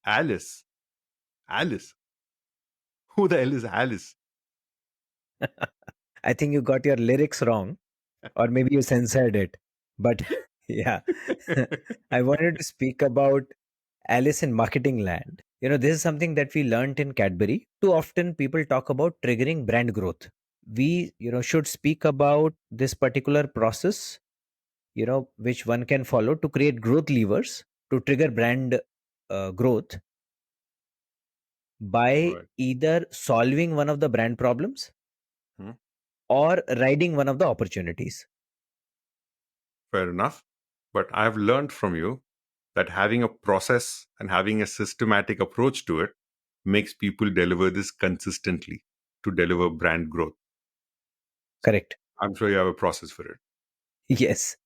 Alice. Alice. Who the hell is Alice? I think you got your lyrics wrong, or maybe you censored it. But yeah, I wanted to speak about Alice in marketing land. This is something that we learned in Cadbury. Too often people talk about triggering brand growth. We, should speak about this particular process, which one can follow to create growth levers to trigger brand growth by Right. either solving one of the brand problems Hmm. or riding one of the opportunities. Fair enough. But I've learned from you that having a process and having a systematic approach to it makes people deliver this consistently to deliver brand growth. So Correct. I'm sure you have a process for it. Yes.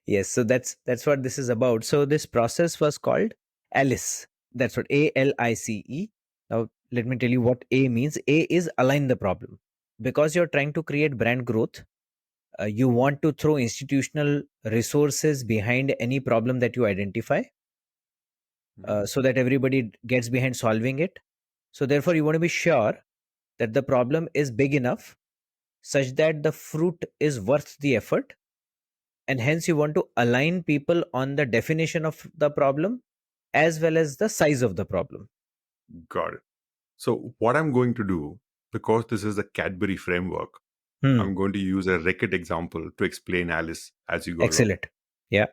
Yes. So that's what this is about. So this process was called ALICE. That's what ALICE. Now let me tell you what A means. A is align the problem. Because you're trying to create brand growth, you want to throw institutional resources behind any problem that you identify, Mhm. so that everybody gets behind solving it. So therefore you want to be sure that the problem is big enough such that the fruit is worth the effort, and hence you want to align people on the definition of the problem as well as the size of the problem. Got it. So what I'm going to do, because this is a Cadbury framework, Hmm. I'm going to use a Reckitt example to explain Alice as you go along. Excellent. Yeah.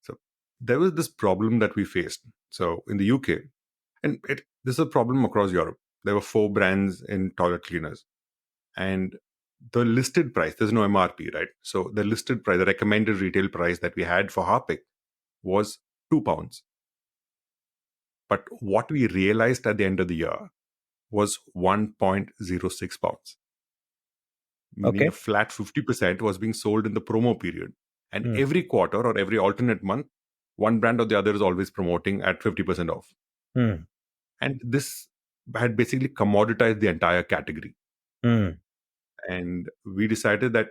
So there was this problem that we faced. So in the UK, and this is a problem across Europe. There were four brands in toilet cleaners, and the listed price, there's no MRP, right? So the listed price, the recommended retail price that we had for Harpic was £2. But what we realized at the end of the year was £1.06, meaning a Okay. flat 50% was being sold in the promo period. And Hmm. every quarter or every alternate month, one brand or the other is always promoting at 50% off. Hmm. And this had basically commoditized the entire category. Hmm. And we decided that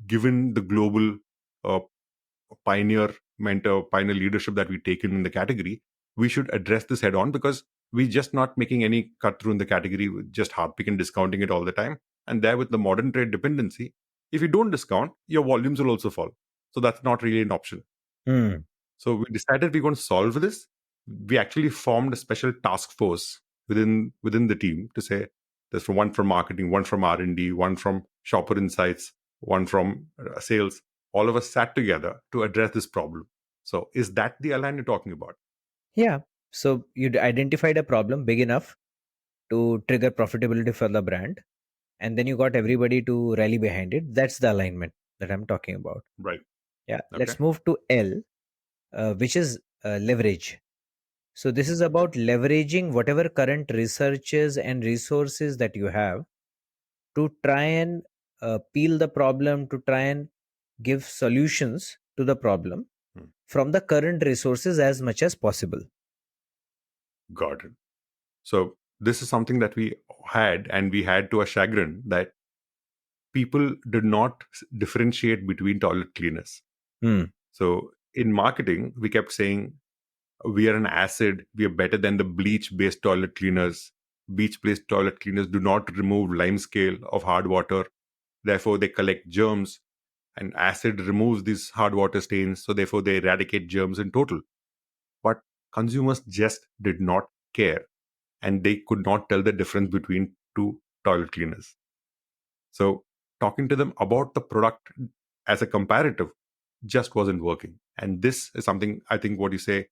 given the global uh, pioneer mentor, pioneer leadership that we've taken in the category, we should address this head on because we're just not making any cut through in the category with just hard pick and discounting it all the time. And there with the modern trade dependency, if you don't discount, your volumes will also fall. So that's not really an option. Hmm. So we decided we're going to solve this. We actually formed a special task force within the team to say there's one from marketing, one from R&D, one from shopper insights, one from sales. All of us sat together to address this problem. So is that the align you're talking about? Yeah. So you identified a problem big enough to trigger profitability for the brand, and then you got everybody to rally behind it. That's the alignment that I'm talking about. Right. Yeah. Okay. Let's move to L, which is leverage. So this is about leveraging whatever current researches and resources that you have to try and peel the problem, to try and give solutions to the problem Hmm. from the current resources as much as possible. Got it. So this is something that we had, and we had to a chagrin that people did not differentiate between toilet cleaners. Hmm. So in marketing, we kept saying we are an acid, we are better than the bleach based toilet cleaners. Bleach based toilet cleaners do not remove lime scale of hard water, therefore they collect germs, and acid removes these hard water stains, so therefore they eradicate germs in total. But consumers just did not care, and they could not tell the difference between two toilet cleaners. So talking to them about the product as a comparative just wasn't working. And this is something I think what you say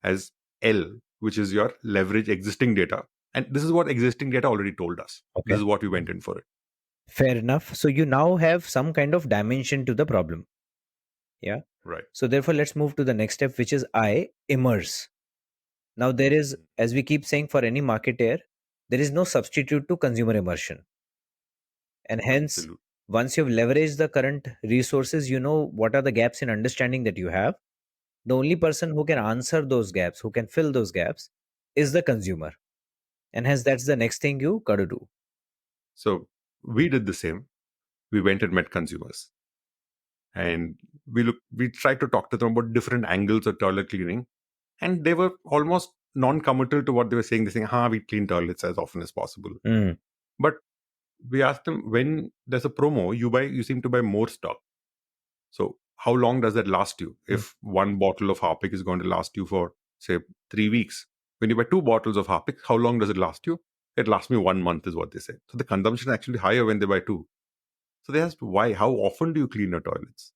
as L, which is your leverage existing data. And this is what existing data already told us. This Okay. is what we went in for it. Fair enough. So you now have some kind of dimension to the problem. Yeah. Right. So therefore, let's move to the next step, which is I, immerse. Now, there is, Mhm. as we keep saying for any marketer, there is no substitute to consumer immersion. And hence, Absolutely. once you've leveraged the current resources, you know what are the gaps in understanding that you have. The only person who can answer those gaps, who can fill those gaps, is the consumer. And hence, that's the next thing you got to do. So we did the same. We went and met consumers, and we tried to talk to them about different angles of toilet cleaning, and they were almost non-committal to what they were saying. They're saying, we clean toilets as often as possible. Mm. But we asked them, when there's a promo, you seem to buy more stock. So how long does that last you? Mm. If one bottle of Harpic is going to last you for, say, 3 weeks, when you buy two bottles of Harpic, how long does it last you? It lasts me 1 month, is what they say. So the consumption is actually higher when they buy two. So they asked, why? How often do you clean your toilets?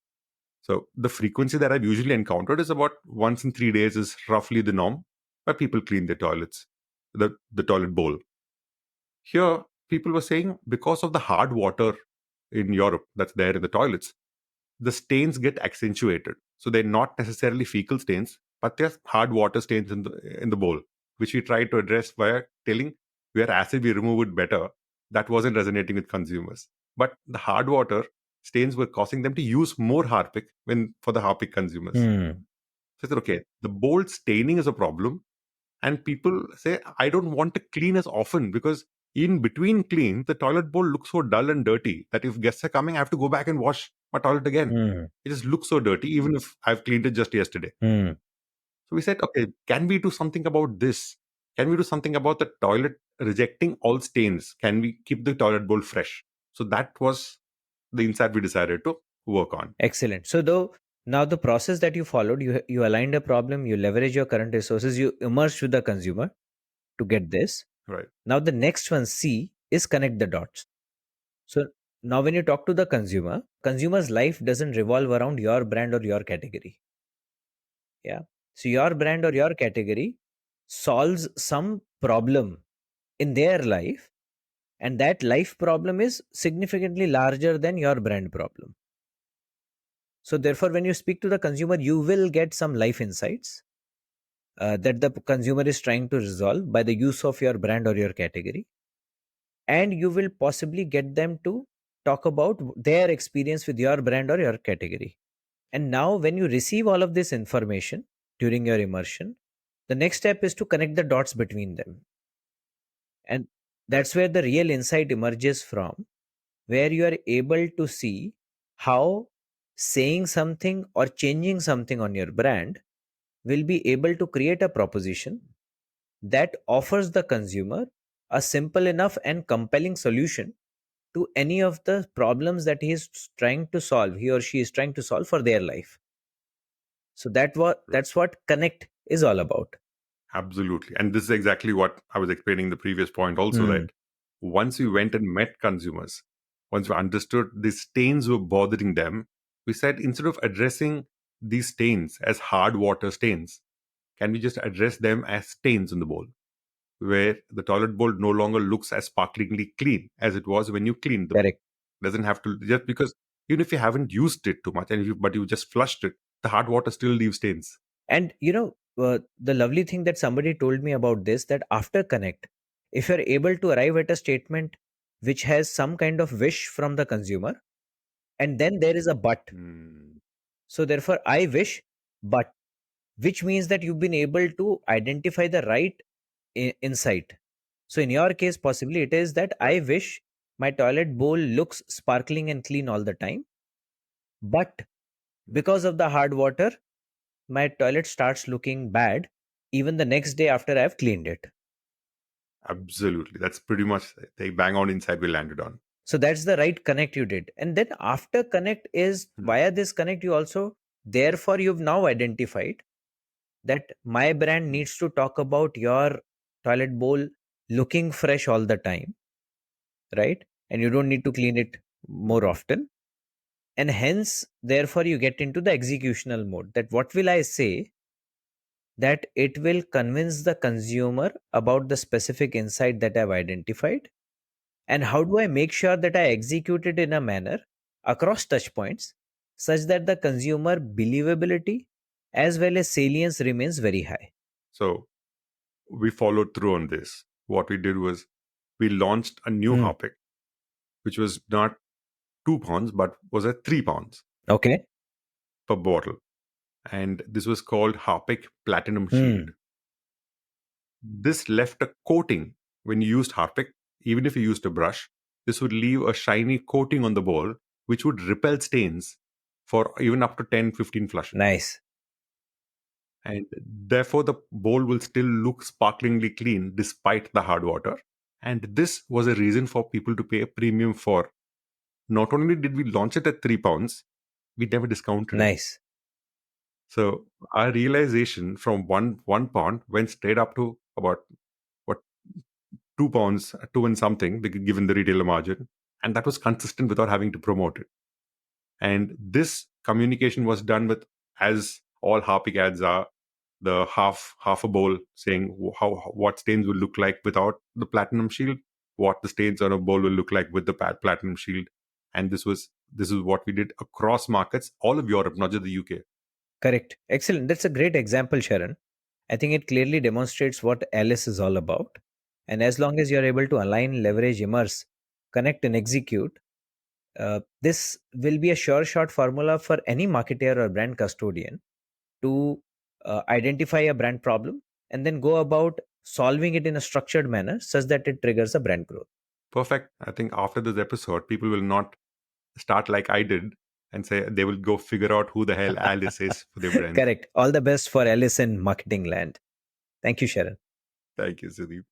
So the frequency that I've usually encountered is about once in 3 days is roughly the norm where people clean their toilets, the toilet bowl. Here, people were saying because of the hard water in Europe that's there in the toilets, the stains get accentuated. So they're not necessarily fecal stains, but they're hard water stains in the bowl, which we tried to address via telling where acid we remove it better. That wasn't resonating with consumers. But the hard water stains were causing them to use more Harpic when for the Harpic consumers. Mm. So I said, okay, the bowl staining is a problem. And people say, I don't want to clean as often because in between clean, the toilet bowl looks so dull and dirty that if guests are coming, I have to go back and wash my toilet again. Mm. It just looks so dirty, even if I've cleaned it just yesterday. Mm. So we said, okay, can we do something about this? Can we do something about the toilet rejecting all stains? Can we keep the toilet bowl fresh? So that was the insight we decided to work on. Excellent. So though now the process that you followed, you aligned a problem, you leverage your current resources, you immerse with the consumer to get this. Right. Now the next one, C, is connect the dots. So now when you talk to the consumer, consumer's life doesn't revolve around your brand or your category. Yeah. So your brand or your category solves some problem in their life, and that life problem is significantly larger than your brand problem. So therefore, when you speak to the consumer, you will get some life insights that the consumer is trying to resolve by the use of your brand or your category, and you will possibly get them to talk about their experience with your brand or your category. And now when you receive all of this information during your immersion, the next step is to connect the dots between them. And Right. that's where the real insight emerges from, where you are able to see how saying something or changing something on your brand will be able to create a proposition that offers the consumer a simple enough and compelling solution to any of the problems that he is trying to solve, he or she is trying to solve for their life. So Right. that's what connect is all about. Absolutely. And this is exactly what I was explaining the previous point also, Hmm. that once we went and met consumers, once we understood the stains were bothering them, we said instead of addressing these stains as hard water stains, can we just address them as stains in the bowl, where the toilet bowl no longer looks as sparklingly clean as it was when you cleaned the bowl. Correct. Doesn't have to, just because even if you haven't used it too much and but you just flushed it, the hard water still leaves stains. And the lovely thing that somebody told me about this, that after connect, if you're able to arrive at a statement which has some kind of wish from the consumer, and then there is a but. Hmm. So therefore, I wish, but, which means that you've been able to identify the right insight. So in your case, possibly it is that I Right. wish my toilet bowl looks sparkling and clean all the time, but because of the hard water, my toilet starts looking bad even the next day after I've cleaned it. Absolutely. That's pretty much the bang on inside we landed on. So that's the right connect you did. And then after connect is Hmm. via this connect, you also, therefore, you've now identified that my brand Hmm. needs to talk about your toilet bowl looking fresh all the time, right? And you don't need to clean it more Mhm. often. And hence, therefore, you get into the executional mode, that what will I say that it will convince the consumer about the specific insight that I've identified, and how do I make sure that I execute it in a manner across touch points such that the consumer believability as well as salience remains very high. So we followed through on this. What we did was we launched a new Hmm. Harpic, which was not 2 pounds, but was at 3 pounds Okay. per bottle. And this was called Harpic Platinum Shield. Hmm. This left a coating when you used Harpic, even if you used a brush, this would leave a shiny coating on the bowl, which would repel stains for even up to 10, 15 flushes. Nice. And therefore, the bowl will still look sparklingly clean despite the hard water. And this was a reason for people to pay a premium for. Not only did we launch it at £3, we never discounted it. Nice. So our realization from one pound went straight up to about what £2, two and something, given the retailer margin, and that was consistent without having to promote it. And this communication was done with, as all Harpic ads are, the half a bowl saying how what stains will look like without the platinum shield, what the stains on a bowl will look like with the platinum shield. And this is what we did across markets, all of Europe, not just the UK. Correct. Excellent. That's a great example, Sharon. I think it clearly demonstrates what Alice is all about. And as long as you're able to align, leverage, immerse, connect, and execute, this will be a sure shot formula for any marketer or brand custodian to identify a brand problem and then go about solving it in a structured manner such that it triggers a brand growth. Perfect. I think after this episode, people will not start like I did and say they will go figure out who the hell Alice is for their brands. Correct. All the best for Alice in marketing land. Thank you, Sharon. Thank you, Sudeep.